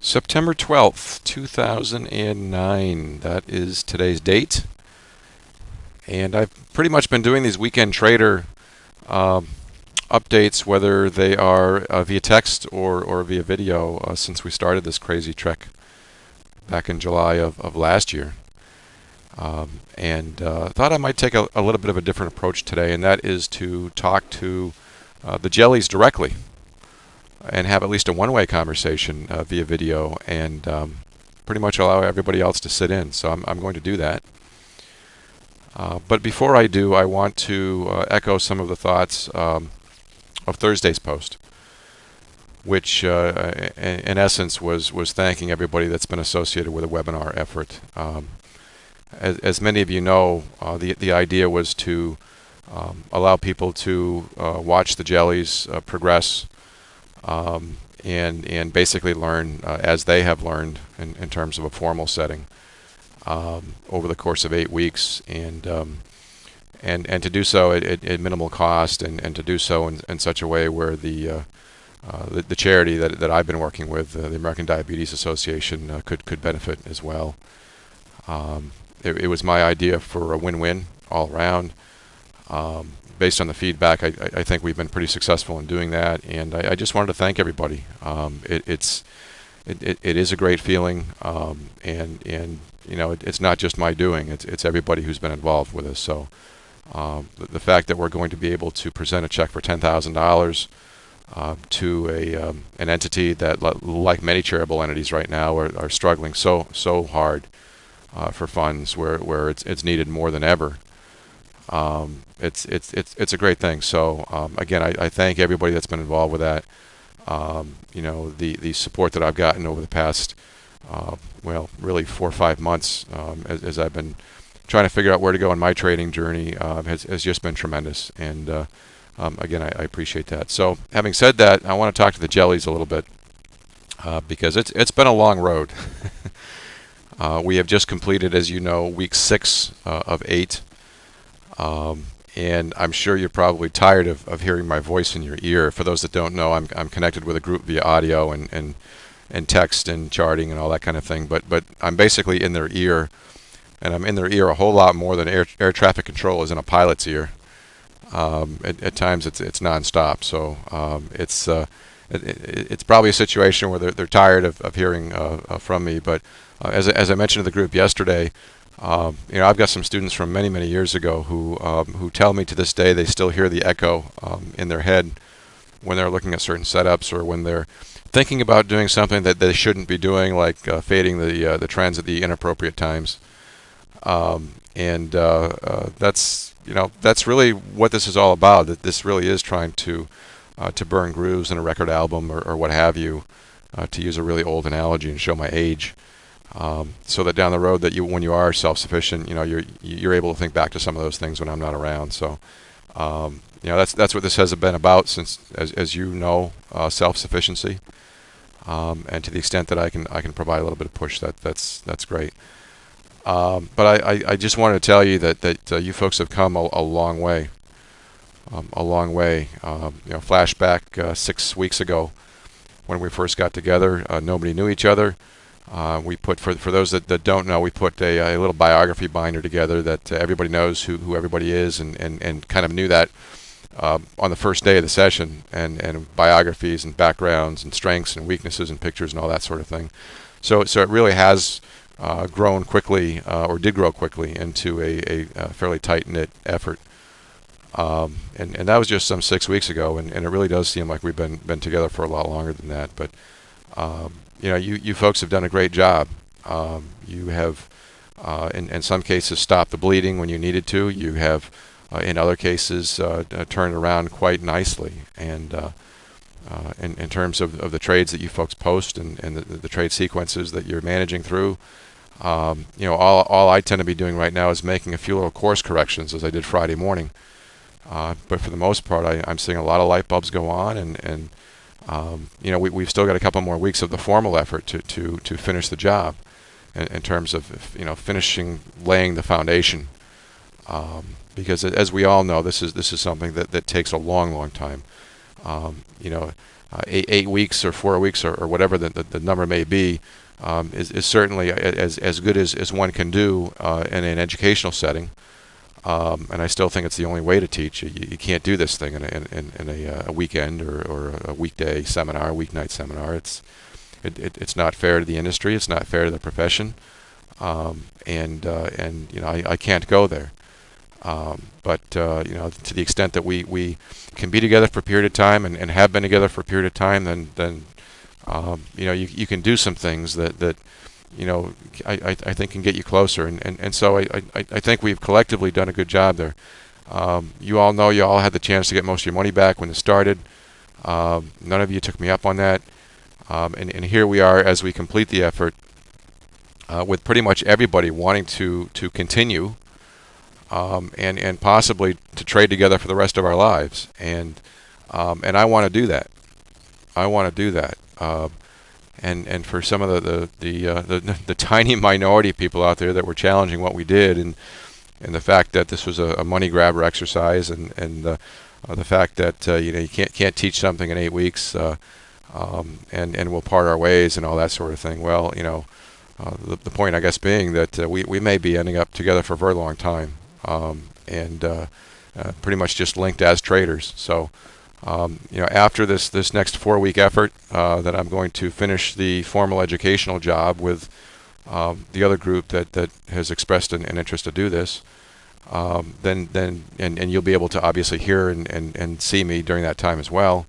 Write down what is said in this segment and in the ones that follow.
September 12th, 2009. That is today's date. And I've pretty much been doing these weekend trader um, updates, whether they are via text or via video, since we started this crazy trek back in July of last year. And thought I might take a little bit of a different approach today, and that is to talk to the jellies directly and have at least a one-way conversation via video, and pretty much allow everybody else to sit in. So I'm going to do that. But before I do, I want to echo some of the thoughts of Thursday's post, which in essence was thanking everybody that's been associated with a webinar effort. As many of you know, the idea was to allow people to watch the jellies progress, and basically learn as they have learned in terms of a formal setting over the course of 8 weeks, and to do so at minimal cost, and to do so in such a way where the charity that I've been working with, the American Diabetes Association, could benefit as well. It was my idea for a win-win all around. Based on the feedback, I think we've been pretty successful in doing that, and I just wanted to thank everybody. It is a great feeling, and you know, it's not just my doing. It's everybody who's been involved with us. So the fact that we're going to be able to present a check for $10,000 to an entity that, like many charitable entities right now, are struggling so hard for funds where it's needed more than ever. It's a great thing. So again, I thank everybody that's been involved with that. You know, the support that I've gotten over the past well, really 4 or 5 months, as I've been trying to figure out where to go in my trading journey, has just been tremendous. And again, I appreciate that. So having said that, I want to talk to the jellies a little bit, because it's been a long road. We have just completed, as you know, week 6 of 8. And I'm sure you're probably tired of hearing my voice in your ear. For those that don't know, I'm connected with a group via audio and text and charting and all that kind of thing. But I'm basically in their ear, and I'm in their ear a whole lot more than air traffic control is in a pilot's ear. At times it's nonstop. So it's probably a situation where they're tired of hearing from me. But as I mentioned to the group yesterday, you know, I've got some students from many years ago who tell me to this day they still hear the echo in their head when they're looking at certain setups, or when they're thinking about doing something that they shouldn't be doing, like fading the trends at the inappropriate times. And that's, you know, that's really what this is all about. That this really is trying to burn grooves in a record album, or what have you, to use a really old analogy and show my age. So that down the road, that when you are self-sufficient, you know, you're able to think back to some of those things when I'm not around. So, you know, that's what this has been about, since, as you know, self-sufficiency. And to the extent that I can provide a little bit of push, that's great. But I just wanted to tell you that you folks have come a long way. A long way. You know, flashback 6 weeks ago when we first got together, nobody knew each other. We put, for those that don't know, we put a little biography binder together that everybody knows who everybody is, and kind of knew that on the first day of the session, and biographies and backgrounds and strengths and weaknesses and pictures and all that sort of thing. So it really has grown quickly, or did grow quickly, into a fairly tight-knit effort. And that was just some 6 weeks ago, and it really does seem like we've been together for a lot longer than that. But you know, you folks have done a great job. You have, in some cases, stopped the bleeding when you needed to. You have, in other cases, turned around quite nicely. And in terms of the trades that you folks post, and the trade sequences that you're managing through, you know, all I tend to be doing right now is making a few little course corrections, as I did Friday morning. But for the most part, I'm seeing a lot of light bulbs go on, and you know, we've still got a couple more weeks of the formal effort to finish the job, in terms of, you know, laying the foundation. Because as we all know, this is something that takes a long time. You know, 8 weeks or 4 weeks or whatever the number may be is certainly as good as one can do in an educational setting. And I still think it's the only way to teach. You can't do this thing in a weekend or a weekday seminar, weeknight seminar. It's not fair to the industry. It's not fair to the profession. And you know, I can't go there. But you know, to the extent that we can be together for a period of time and have been together for a period of time, then you know, you can do some things that you know, I think can get you closer. And so I think we've collectively done a good job there. You all know you all had the chance to get most of your money back when it started. None of you took me up on that. And here we are as we complete the effort with pretty much everybody wanting to continue and possibly to trade together for the rest of our lives. And I want to do that. I want to do that. And for some of the tiny minority of people out there that were challenging what we did, and the fact that this was a money grabber exercise, and the fact that you know, you can't teach something in 8 weeks, and we'll part our ways and all that sort of thing. Well, you know, the point I guess being that we may be ending up together for a very long time, and pretty much just linked as traders. So. You know, after this next 4-week effort, that I'm going to finish the formal educational job with the other group that has expressed an interest to do this. Then you'll be able to obviously hear and see me during that time as well.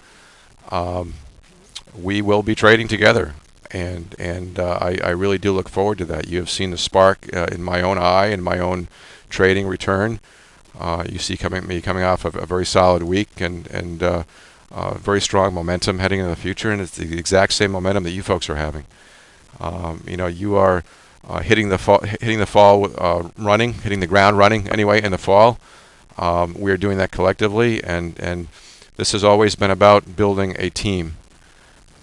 We will be trading together, and I really do look forward to that. You have seen the spark in my own eye and my own trading return. You see me coming off of a very solid week and very strong momentum heading into the future, and it's the exact same momentum that you folks are having. You know, you are hitting the fall running, hitting the ground running anyway in the fall. We are doing that collectively, and this has always been about building a team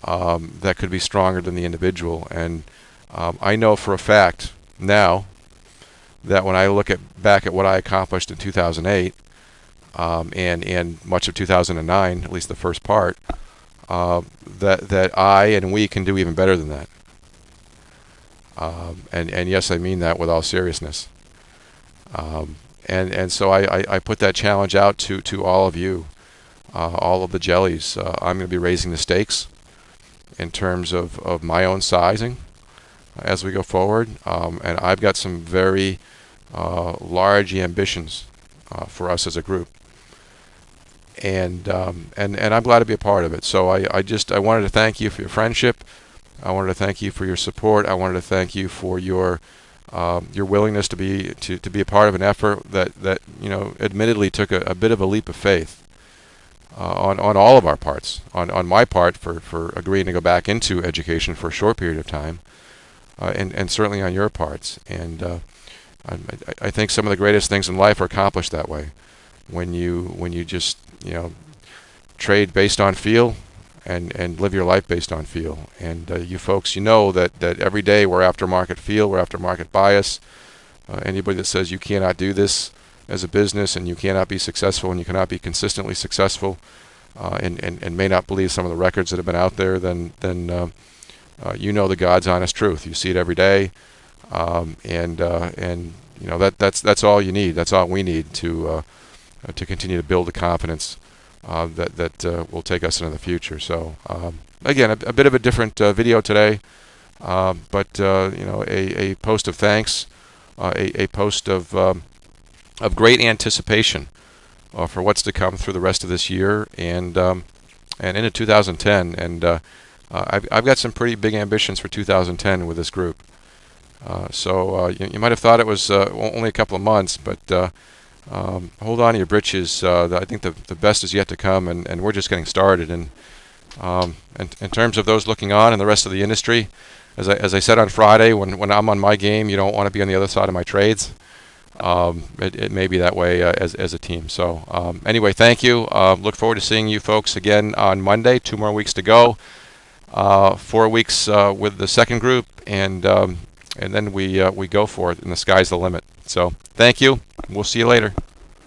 that could be stronger than the individual. And I know for a fact now that when I look back at what I accomplished in 2008 and much of 2009, at least the first part, that I and we can do even better than that. And yes, I mean that with all seriousness. And so I put that challenge out to all of you, all of the jellies. I'm going to be raising the stakes in terms of my own sizing as we go forward, and I've got some very large ambitions for us as a group, and I'm glad to be a part of it. So I wanted to thank you for your friendship. I wanted to thank you for your support. I wanted to thank you for your willingness to be a part of an effort that you know, admittedly took a bit of a leap of faith on all of our parts. On my part for agreeing to go back into education for a short period of time. And certainly on your parts. And I think some of the greatest things in life are accomplished that way. When you just, you know, trade based on feel and live your life based on feel. And you folks, you know that every day we're after market feel, we're after market bias. Anybody that says you cannot do this as a business and you cannot be successful and you cannot be consistently successful, and may not believe some of the records that have been out there, then you know the God's honest truth. You see it every day, and you know that's all you need. That's all we need to continue to build the confidence that will take us into the future. So again, a bit of a different video today, but you know, a post of thanks, a post of great anticipation for what's to come through the rest of this year and into 2010. And I've got some pretty big ambitions for 2010 with this group. So you might have thought it was only a couple of months, but hold on to your britches. I think the best is yet to come, and we're just getting started. And in terms of those looking on and the rest of the industry, as I said on Friday, when I'm on my game, you don't want to be on the other side of my trades. It may be that way as a team. So anyway, thank you. Look forward to seeing you folks again on Monday. 2 more weeks to go. 4 weeks with the second group, and then we go for it, and the sky's the limit. So thank you. We'll see you later.